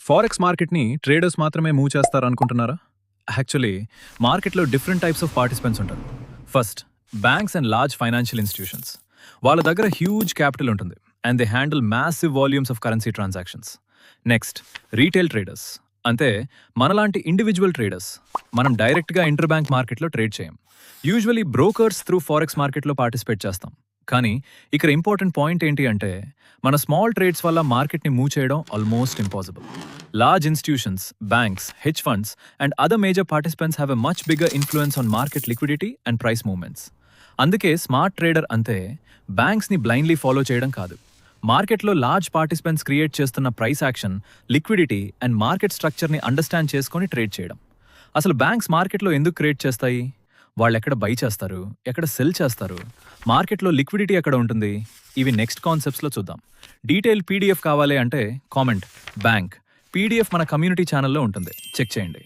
Forex మార్కెట్ని traders మాత్రమే move చేస్తారనుకుంటున్నారా? Actually మార్కెట్లో డిఫరెంట్ టైప్స్ ఆఫ్ పార్టిసిపెంట్స్ ఉంటారు. First, banks and large financial institutions. వాళ్ళ దగ్గర హ్యూజ్ క్యాపిటల్ ఉంటుంది and they handle massive volumes of currency transactions. Next, retail traders. అంటే మనలాంటి ఇండివిజువల్ ట్రేడర్స్. మనం డైరెక్ట్గా ఇంటర్ బ్యాంక్ మార్కెట్లో ట్రేడ్ చేయం. యూజువలీ బ్రోకర్స్ త్రూ ఫారెక్స్ మార్కెట్లో పార్టిసిపేట్ చేస్తాం. కానీ ఇక్కడ ఇంపార్టెంట్ పాయింట్ ఏంటి అంటే మన స్మాల్ ట్రేడ్స్ వల్ల మార్కెట్ని మూవ్ చేయడం almost impossible. Large institutions, banks, hedge funds and other major participants have a much bigger influence on market liquidity and price movements. అందుకే స్మార్ట్ ట్రేడర్ అంటే బ్యాంక్స్ని బ్లైండ్లీ ఫాలో చేయడం కాదు, మార్కెట్లో లార్జ్ పార్టిసిపెంట్స్ క్రియేట్ చేస్తున్న price action, liquidity and market స్ట్రక్చర్ని understand చేసుకొని trade చేయడం. అసలు బ్యాంక్స్ మార్కెట్లో ఎందుకు క్రియేట్ చేస్తాయి? వాళ్ళు ఎక్కడ బై చేస్తారు, ఎక్కడ సెల్ చేస్తారు, మార్కెట్లో లిక్విడిటీ ఎక్కడ ఉంటుంది, ఇవి నెక్స్ట్ కాన్సెప్ట్స్లో చూద్దాం. డీటెయిల్ పీడిఎఫ్ కావాలి అంటే కామెంట్ బ్యాంక్. పీడిఎఫ్ మన కమ్యూనిటీ ఛానల్లో ఉంటుంది, చెక్ చేయండి.